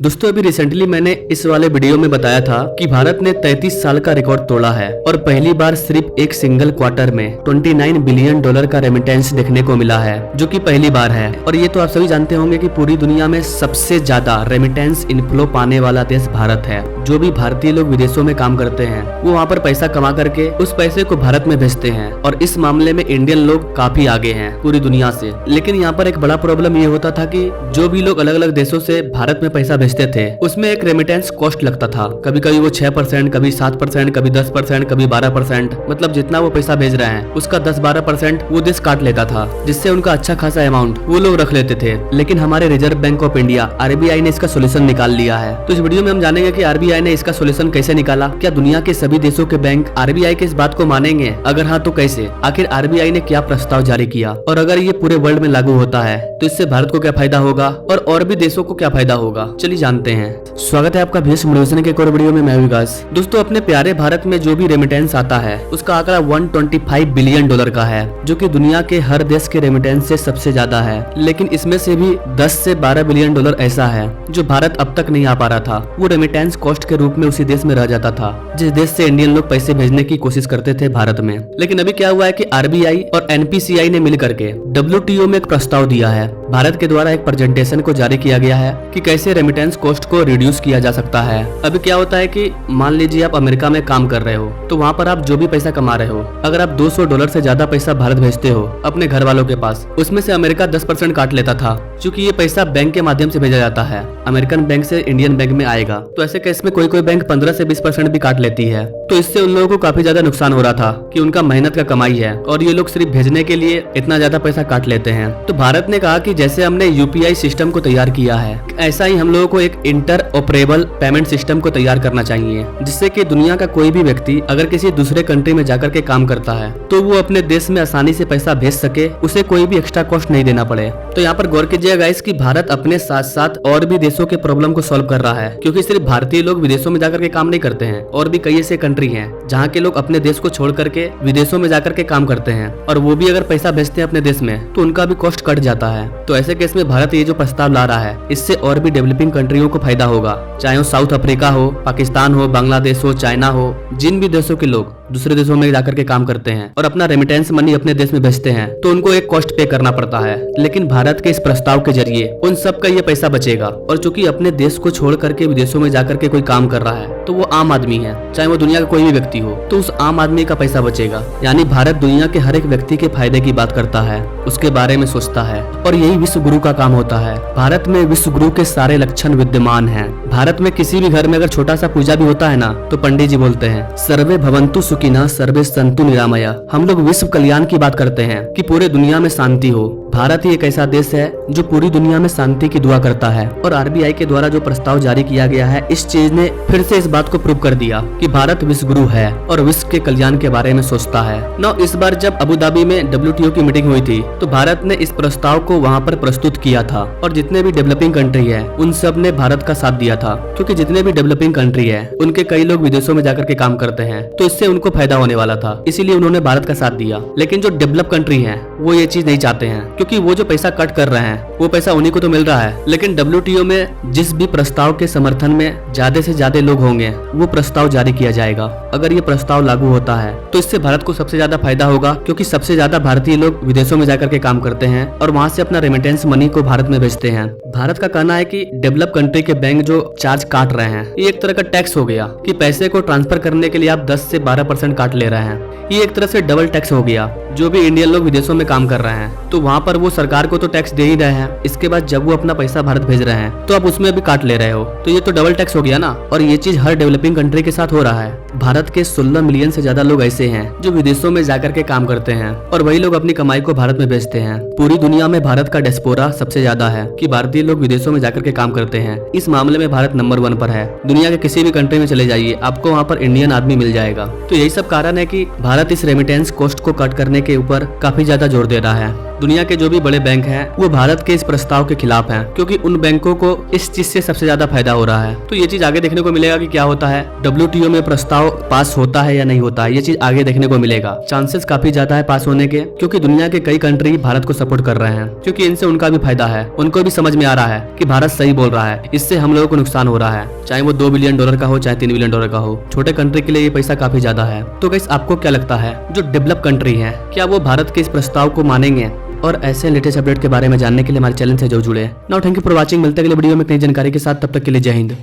दोस्तों अभी रिसेंटली मैंने इस वाले वीडियो में बताया था कि भारत ने 33 साल का रिकॉर्ड तोड़ा है और पहली बार सिर्फ एक सिंगल क्वार्टर में $29 बिलियन का रेमिटेंस देखने को मिला है, जो कि पहली बार है। और ये तो आप सभी जानते होंगे कि पूरी दुनिया में सबसे ज्यादा रेमिटेंस इनफ्लो पाने वाला देश भारत है। जो भी भारतीय लोग विदेशों में काम करते हैं वो वहाँ पर पैसा कमा करके उस पैसे को भारत में भेजते हैं और इस मामले में इंडियन लोग काफी आगे हैं पूरी दुनिया से। लेकिन यहाँ पर एक बड़ा प्रॉब्लम ये होता था कि जो भी लोग अलग अलग देशों से भारत में पैसा भेजते थे उसमें एक रेमिटेंस कॉस्ट लगता था। कभी कभी वो 6%, कभी 7%, कभी 10%, कभी 12%, मतलब जितना वो पैसा भेज रहे हैं उसका 10-12% वो देश काट लेता था, जिससे उनका अच्छा खासा अमाउंट वो लोग रख लेते थे। लेकिन हमारे reserve bank of India RBI ने इसका सोल्यूशन निकाल लिया है। तो इस वीडियो में हम जानेंगे कि RBI ने इसका सोल्यूशन कैसे निकाला, क्या दुनिया के सभी देशों के बैंक RBI के इस बात को मानेंगे, अगर हाँ तो कैसे, आखिर RBI ने क्या प्रस्ताव जारी किया और अगर ये पूरे वर्ल्ड में लागू होता है तो इससे भारत को क्या फायदा होगा और भी देशों को क्या फायदा होगा। चलिए जानते हैं। स्वागत है आपका VS मोटिवेशन के एक और वीडियो में, मैं विकास। दोस्तों अपने प्यारे भारत में जो भी रेमिटेंस आता है उसका आंकड़ा $125 बिलियन का है, जो कि दुनिया के हर देश के रेमिटेंस से सबसे ज्यादा है। लेकिन इसमें से भी 10 से 12 बिलियन डॉलर ऐसा है जो भारत अब तक नहीं आ पा रहा था। वो रेमिटेंस कॉस्ट के रूप में उसी देश में रह जाता था जिस देश से इंडियन लोग पैसे भेजने की कोशिश करते थे भारत में। लेकिन अभी क्या हुआ है कि RBI और NPCI ने मिलकर के WTO में एक प्रस्ताव दिया है। भारत के द्वारा एक प्रेजेंटेशन को जारी किया गया है कि कैसे रेमिटेंस कॉस्ट को रिड्यूस किया जा सकता है। अभी क्या होता है कि मान लीजिए आप अमेरिका में काम कर रहे हो तो वहाँ पर आप जो भी पैसा कमा रहे हो, अगर आप $200 से ज्यादा पैसा भारत भेजते हो अपने घर वालों के पास, उसमें से अमेरिका 10% काट लेता था, क्योंकि ये पैसा बैंक के माध्यम से भेजा जाता है। अमेरिकन बैंक से इंडियन बैंक में आएगा तो ऐसे केस में कोई बैंक 15 से 20% भी काट लेती है। तो इससे उन लोगों को काफी ज्यादा नुकसान हो रहा था कि उनका मेहनत का कमाई है और ये लोग सिर्फ भेजने के लिए इतना ज्यादा पैसा काट लेते हैं। तो भारत ने कहा कि जैसे हमने UPI सिस्टम को तैयार किया है, ऐसा ही हम लोगों को एक इंटरऑपरेबल पेमेंट सिस्टम को तैयार करना चाहिए, जिससे कि दुनिया का कोई भी व्यक्ति अगर किसी दूसरे कंट्री में जाकर के काम करता है तो वो अपने देश में आसानी से पैसा भेज सके, उसे कोई भी एक्स्ट्रा कॉस्ट नहीं देना पड़े। तो यहाँ पर गौर कीजिएगा गाइस कि भारत अपने साथ साथ और भी देशों के प्रॉब्लम को सॉल्व कर रहा है, क्योंकि सिर्फ भारतीय लोग विदेशों में जाकर के काम नहीं करते हैं, और भी कई ऐसे कंट्री हैं जहाँ के लोग अपने देश को छोड़ करके विदेशों में जाकर के काम करते हैं, और वो भी अगर पैसा भेजते हैं अपने देश में तो उनका भी कॉस्ट कट जाता है। तो ऐसे केस में भारत ये जो प्रस्ताव ला रहा है इससे और भी डेवलपिंग कंट्रियों को फायदा होगा, चाहे वो साउथ अफ्रीका हो, पाकिस्तान हो, बांग्लादेश हो, चाइना हो, जिन भी देशों के लोग दूसरे देशों में जाकर के काम करते हैं और अपना रेमिटेंस मनी अपने देश में भेजते हैं तो उनको एक कॉस्ट पे करना पड़ता है। लेकिन भारत के इस प्रस्ताव के जरिए उन सब का ये पैसा बचेगा, और चूंकि अपने देश को छोड़ करके विदेशों में जाकर के कोई काम कर रहा है तो वो आम आदमी है, चाहे वो दुनिया का कोई भी व्यक्ति हो, तो उस आम आदमी का पैसा बचेगा। यानी भारत दुनिया के हर एक व्यक्ति के फायदे की बात करता है, उसके बारे में सोचता है, और यही विश्व गुरु का काम होता है। भारत में विश्व गुरु के सारे लक्षण विद्यमान हैं। भारत में किसी भी घर में अगर छोटा सा पूजा भी होता है ना तो पंडित जी बोलते हैं सर्वे भवन्तु सुखिनः सर्वे सन्तु निरामया। हम लोग विश्व कल्याण की बात करते हैं कि पूरे दुनिया में शांति हो। भारत ही एक ऐसा देश है जो पूरी दुनिया में शांति की दुआ करता है, और RBI के द्वारा जो प्रस्ताव जारी किया गया है इस चीज ने फिर से इस बात को प्रूव कर दिया कि भारत विश्व गुरु है और विश्व के कल्याण के बारे में सोचता है। नौ इस बार जब अबू धाबी में WTO की मीटिंग हुई थी तो भारत ने इस प्रस्ताव को वहाँ पर प्रस्तुत किया था, और जितने भी डेवलपिंग कंट्री है उन सब ने भारत का साथ दिया था, क्योंकि जितने भी डेवलपिंग कंट्री है उनके कई लोग विदेशों में जाकर के काम करते हैं, तो इससे उनको फायदा होने वाला था, इसीलिए उन्होंने भारत का साथ दिया। लेकिन जो डेवलप कंट्री है वो ये चीज नहीं चाहते हैं, क्योंकि वो जो पैसा कट कर रहे हैं वो पैसा उन्हीं को तो मिल रहा है। लेकिन WTO में जिस भी प्रस्ताव के समर्थन में ज्यादा से ज्यादा लोग होंगे वो प्रस्ताव जारी किया जाएगा। अगर ये प्रस्ताव लागू होता है तो इससे भारत को सबसे ज्यादा फायदा होगा, क्योंकि सबसे ज्यादा भारतीय लोग विदेशों में जाकर के काम करते हैं और वहाँ से अपना रेमिटेंस मनी को भारत में भेजते हैं। भारत का कहना है कि डेवलप कंट्री के बैंक जो चार्ज काट रहे हैं ये एक तरह का टैक्स हो गया, कि पैसे को ट्रांसफर करने के लिए आप 10 से 12% काट ले रहे हैं। ये एक तरह से डबल टैक्स हो गया। जो भी इंडियन लोग विदेशों में काम कर रहे हैं तो वहाँ पर वो सरकार को तो टैक्स दे ही रहे हैं, इसके बाद जब वो अपना पैसा भारत भेज रहे हैं तो आप उसमें भी काट ले रहे हो, तो ये तो डबल टैक्स हो गया ना। और ये चीज हर डेवलपिंग कंट्री के साथ हो रहा है। भारत के 16 मिलियन से ज्यादा लोग ऐसे हैं जो विदेशों में जाकर के काम करते हैं और वही लोग अपनी कमाई को भारत में भेजते हैं। पूरी दुनिया में भारत का डिस्पोरा सबसे ज्यादा है कि भारतीय लोग विदेशों में जाकर के काम करते हैं। इस मामले में भारत नंबर 1 पर है। दुनिया के किसी भी कंट्री में चले जाइए आपको वहाँ पर इंडियन आदमी मिल जाएगा। तो यही सब कारण है कि भारत इस रेमिटेंस कॉस्ट को कट करने के ऊपर काफी ज्यादा जोर दे रहा है। दुनिया के जो भी बड़े बैंक हैं वो भारत के इस प्रस्ताव के खिलाफ हैं, क्योंकि उन बैंकों को इस चीज से सबसे ज्यादा फायदा हो रहा है। तो ये चीज आगे देखने को मिलेगा कि क्या होता है, WTO में प्रस्ताव पास होता है या नहीं होता है, ये चीज आगे देखने को मिलेगा। चांसेस काफी ज्यादा है पास होने के, क्योंकि दुनिया के कई कंट्री भारत को सपोर्ट कर रहे हैं, क्योंकि इनसे उनका भी फायदा है। उनको भी समझ में आ रहा है कि भारत सही बोल रहा है, इससे हम लोगों को नुकसान नुकसान हो रहा है, चाहे वो $2 बिलियन का हो चाहे $3 बिलियन का हो। छोटे कंट्री के लिए ये पैसा काफी ज्यादा है। तो गाइस आपको क्या लगता है, जो डेवलप कंट्री है क्या वो भारत के इस प्रस्ताव को मानेंगे? और ऐसे लेटेस्ट अपडेट के बारे में जानने के लिए हमारे चैनल से जरूर जुड़े। Now thank you for watching. मिलते हैं अगले वीडियो में नई जानकारी के साथ, तब तक के लिए जय हिंद।